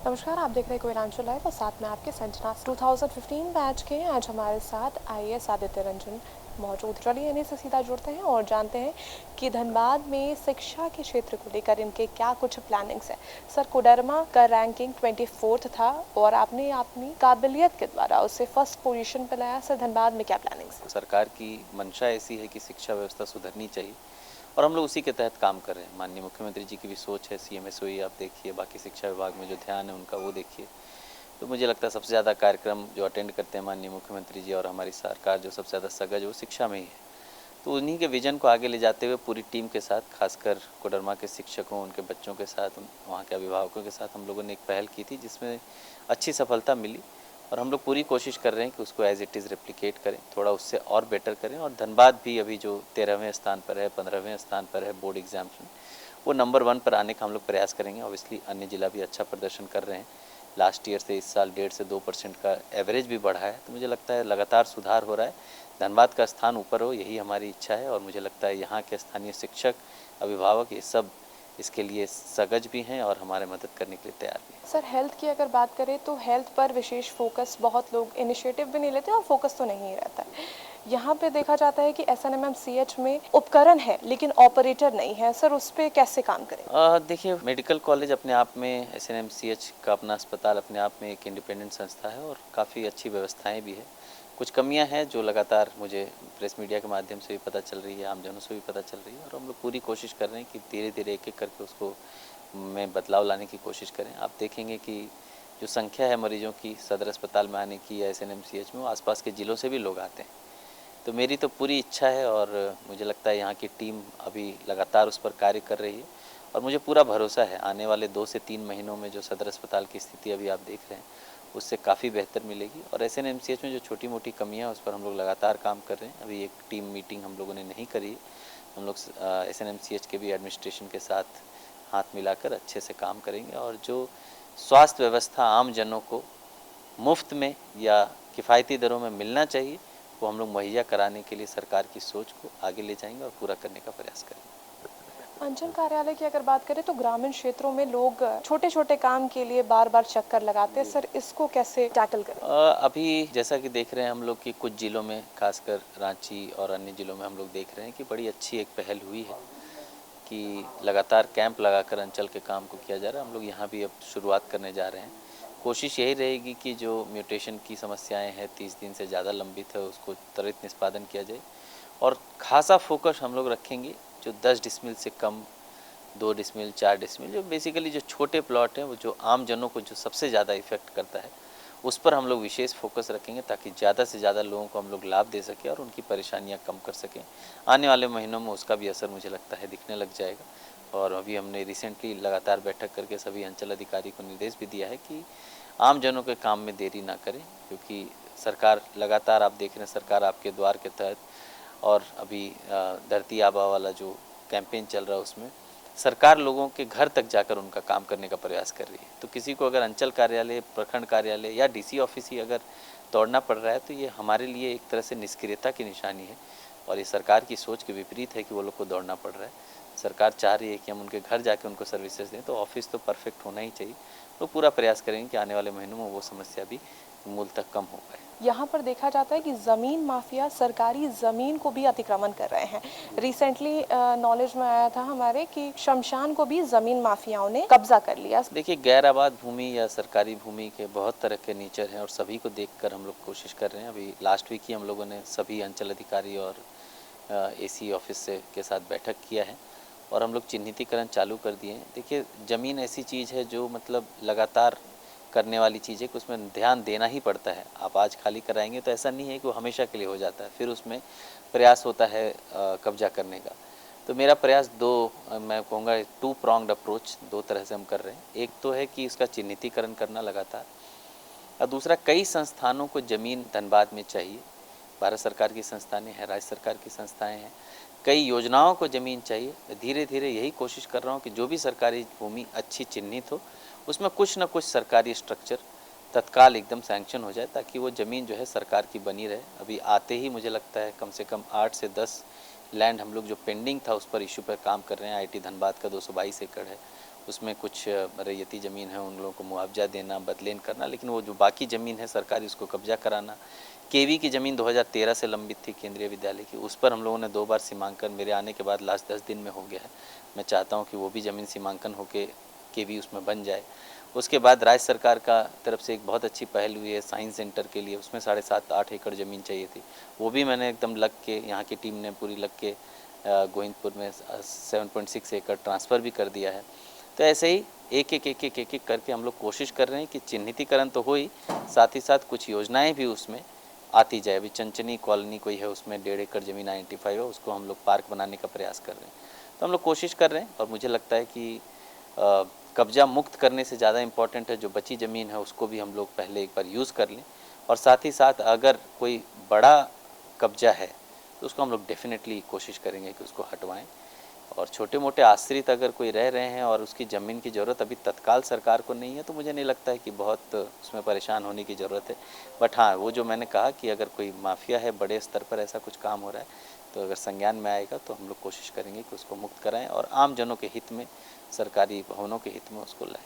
नमस्कार, आप देख रहे हैं कोयलांचल लाइव और साथ में आपके संजना 2015 बैच के आज हमारे साथ आईएएस आदित्य रंजन मौजूद। चलिए इन्हीं से सीधा जुड़ते हैं और जानते हैं कि धनबाद में शिक्षा के क्षेत्र को लेकर इनके क्या कुछ प्लानिंग्स है। सर, कोडरमा का रैंकिंग 24th था और आपने अपनी काबिलियत के द्वारा उसे फर्स्ट पोजीशन पर लाया। सर, धनबाद में क्या प्लानिंग्स है? सरकार की मंशा ऐसी है कि शिक्षा व्यवस्था सुधरनी चाहिए और हम लोग उसी के तहत काम कर रहे हैं। माननीय मुख्यमंत्री जी की भी सोच है, सीएमएसओई आप देखिए, बाकी शिक्षा विभाग में जो ध्यान है उनका वो देखिए। तो मुझे लगता है सबसे ज़्यादा कार्यक्रम जो अटेंड करते हैं माननीय मुख्यमंत्री जी और हमारी सरकार, जो सबसे ज़्यादा सगज वो शिक्षा में ही है। तो उन्हीं के विजन को आगे ले जाते हुए पूरी टीम के साथ, खासकर कोडरमा के शिक्षकों, उनके बच्चों के साथ, वहाँ के अभिभावकों के साथ हम लोगों ने एक पहल की थी जिसमें अच्छी सफलता मिली। और हम लोग पूरी कोशिश कर रहे हैं कि उसको एज़ इट इज़ रेप्लिकेट करें, थोड़ा उससे और बेटर करें। और धनबाद भी अभी जो 13वें स्थान पर है, 15वें स्थान पर है बोर्ड एग्जाम्स में, वो नंबर 1 पर आने का हम लोग प्रयास करेंगे। ऑब्वियसली अन्य जिला भी अच्छा प्रदर्शन कर रहे हैं। लास्ट ईयर से इस साल 1.5 से 2% का एवरेज भी बढ़ा है। तो मुझे लगता है लगातार सुधार हो रहा है, धनबाद का स्थान ऊपर हो, यही हमारी इच्छा है। और मुझे लगता है यहाँ के स्थानीय शिक्षक, अभिभावक, ये सब इसके लिए सजग भी हैं और हमारे मदद करने के लिए तैयार भी हैं। सर, हेल्थ की अगर बात करें तो हेल्थ पर विशेष फोकस, बहुत लोग इनिशिएटिव भी नहीं लेते और फोकस तो नहीं रहता है। यहाँ पे देखा जाता है कि एसएनएमएमसीएच में उपकरण है लेकिन ऑपरेटर नहीं है। सर, उस पर कैसे काम करें? देखिए, मेडिकल कॉलेज अपने आप में, एसएनएमसीएच का अपना अस्पताल अपने आप में एक इंडिपेंडेंट संस्था है और काफ़ी अच्छी व्यवस्थाएं भी है। कुछ कमियां हैं जो लगातार मुझे प्रेस मीडिया के माध्यम से भी पता चल रही है, आमजनों से भी पता चल रही है, और हम लोग पूरी कोशिश कर रहे हैं कि धीरे धीरे एक एक करके उसको में बदलाव लाने की कोशिश करें। आप देखेंगे कि जो संख्या है मरीजों की सदर अस्पताल में आने की या एसएनएमसीएच में, वो आसपास के ज़िलों से भी लोग आते हैं। तो मेरी तो पूरी इच्छा है और मुझे लगता है यहाँ की टीम अभी लगातार उस पर कार्य कर रही है। और मुझे पूरा भरोसा है आने वाले 2 से 3 महीनों में जो सदर अस्पताल की स्थिति अभी आप देख रहे हैं, उससे काफ़ी बेहतर मिलेगी। और एसएनएमसीएच में जो छोटी मोटी कमियाँ हैं उस पर हम लोग लगातार काम कर रहे हैं। अभी एक टीम मीटिंग हम लोगों ने नहीं करी। हम लोग एसएनएमसीएच के भी एडमिनिस्ट्रेशन के साथ हाथ मिलाकर अच्छे से काम करेंगे और जो स्वास्थ्य व्यवस्था आम जनों को मुफ्त में या किफ़ायती दरों में मिलना चाहिए, वो हम लोग मुहैया कराने के लिए सरकार की सोच को आगे ले जाएंगे और पूरा करने का प्रयास करेंगे। अंचल कार्यालय की अगर बात करें तो ग्रामीण क्षेत्रों में लोग छोटे छोटे काम के लिए बार बार चक्कर लगाते हैं। सर, इसको कैसे टैकल करें? अभी जैसा कि देख रहे हैं हम लोग कि कुछ ज़िलों में, खासकर रांची और अन्य ज़िलों में हम लोग देख रहे हैं कि बड़ी अच्छी एक पहल हुई है कि लगातार कैंप लगाकर अंचल के काम को किया जा रहा है। हम लोग यहाँ भी अब शुरुआत करने जा रहे हैं। कोशिश यही रहेगी कि जो म्यूटेशन की समस्याएं हैं 30 दिन से ज़्यादा लंबित है, उसको त्वरित निष्पादन किया जाए। और खासा फोकस हम लोग रखेंगे जो 10 डिसमिल से कम, 2 डिसमिल, 4 डिसमिल, जो बेसिकली जो छोटे प्लॉट हैं, वो जो आम जनों को जो सबसे ज़्यादा इफेक्ट करता है, उस पर हम लोग विशेष फोकस रखेंगे ताकि ज़्यादा से ज़्यादा लोगों को हम लोग लाभ दे सकें और उनकी परेशानियां कम कर सकें। आने वाले महीनों में उसका भी असर मुझे लगता है दिखने लग जाएगा। और अभी हमने रिसेंटली लगातार बैठक करके सभी अंचल अधिकारी को निर्देश भी दिया है कि आम जनों के काम में देरी ना करें, क्योंकि सरकार लगातार, आप देख रहे हैं, सरकार आपके द्वार के तहत और अभी धरती आबा वाला जो कैंपेन चल रहा है, उसमें सरकार लोगों के घर तक जाकर उनका काम करने का प्रयास कर रही है। तो किसी को अगर अंचल कार्यालय, प्रखंड कार्यालय या डीसी ऑफिस ही अगर दौड़ना पड़ रहा है, तो ये हमारे लिए एक तरह से निष्क्रियता की निशानी है और ये सरकार की सोच के विपरीत है कि वो लोग को दौड़ना पड़ रहा है। सरकार चाह रही है कि हम उनके घर जाके उनको सर्विसेज दें, तो ऑफिस तो परफेक्ट होना ही चाहिए। तो पूरा प्रयास करेंगे कि आने वाले महीनों में वो समस्या भी मूल तक कम हो पाए। यहाँ पर देखा जाता है कि ज़मीन माफिया सरकारी ज़मीन को भी अतिक्रमण कर रहे हैं। रिसेंटली नॉलेज में आया था हमारे कि शमशान को भी ज़मीन माफियाओं ने कब्जा कर लिया। देखिए, गैर आबाद भूमि या सरकारी भूमि के बहुत तरह के नेचर हैं और सभी को देखकर हम लोग कोशिश कर रहे हैं। अभी लास्ट वीक ही हम लोगों ने सभी अंचल अधिकारी और एसी ऑफिस से के साथ बैठक किया है और हम लोग चिन्हितीकरण चालू कर दिए हैं। देखिए, ज़मीन ऐसी चीज़ है जो मतलब लगातार करने वाली चीज़ है कि उसमें ध्यान देना ही पड़ता है। आप आज खाली कराएंगे तो ऐसा नहीं है कि वो हमेशा के लिए हो जाता है, फिर उसमें प्रयास होता है कब्जा करने का। तो मेरा प्रयास मैं कहूँगा 2 pronged अप्रोच, 2 तरह से हम कर रहे हैं। एक तो है कि उसका चिन्हितीकरण करना लगातार, और दूसरा, कई संस्थानों को ज़मीन धनबाद में चाहिए। भारत सरकार की संस्थानें हैं, राज्य सरकार की संस्थाएं हैं, कई योजनाओं को ज़मीन चाहिए। धीरे धीरे यही कोशिश कर रहा हूँ कि जो भी सरकारी भूमि अच्छी चिन्हित हो, उसमें कुछ न कुछ सरकारी स्ट्रक्चर तत्काल एकदम सैंक्शन हो जाए ताकि वो ज़मीन जो है सरकार की बनी रहे। अभी आते ही मुझे लगता है कम से कम 8 से 10 लैंड हम लोग जो पेंडिंग था उस पर इशू पर काम कर रहे हैं। आईटी धनबाद का 222 एकड़ है, उसमें कुछ रैयती ज़मीन है उन लोगों को मुआवजा देना, बदलेन करना, लेकिन वो जो बाकी ज़मीन है सरकारी उसको कब्जा कराना। केवी की ज़मीन 2013 से लंबित थी केंद्रीय विद्यालय की, उस पर हम लोगों ने 2 बार सीमांकन मेरे आने के बाद लास्ट 10 दिन में हो गया है। मैं चाहता हूँ कि वो भी ज़मीन सीमांकन होके केवी उसमें बन जाए। उसके बाद राज्य सरकार का तरफ से एक बहुत अच्छी पहल हुई है साइंस सेंटर के लिए, उसमें 7.5-8 एकड़ ज़मीन चाहिए थी, वो भी मैंने एकदम लग के, यहाँ की टीम ने पूरी लग के गोविंदपुर में 7.6 एकड़ ट्रांसफ़र भी कर दिया है। तो ऐसे ही एक एक करके हम लोग कोशिश कर रहे हैं कि चिन्हितीकरण तो हो ही, साथ ही साथ कुछ योजनाएं भी उसमें आती जाए। अभी चंचनी कॉलोनी कोई है, उसमें 1.5 एकड़ ज़मीन आइडेंटिफाई है, उसको हम लोग पार्क बनाने का प्रयास कर रहे हैं। तो हम लोग कोशिश कर रहे हैं और मुझे लगता है कि कब्जा मुक्त करने से ज़्यादा इम्पॉर्टेंट है जो बची ज़मीन है उसको भी हम लोग पहले एक बार यूज़ कर लें, और साथ ही साथ अगर कोई बड़ा कब्जा है तो उसको हम लोग डेफिनेटली कोशिश करेंगे कि उसको हटवाएं। और छोटे मोटे आश्रित अगर कोई रह रहे हैं और उसकी ज़मीन की ज़रूरत अभी तत्काल सरकार को नहीं है, तो मुझे नहीं लगता है कि बहुत उसमें परेशान होने की ज़रूरत है। बट हाँ, वो जो मैंने कहा कि अगर कोई माफिया है, बड़े स्तर पर ऐसा कुछ काम हो रहा है, तो अगर संज्ञान में आएगा तो हम लोग कोशिश करेंगे कि उसको मुक्त कराएं और आम जनों के हित में, सरकारी भवनों के हित में उसको लाएं।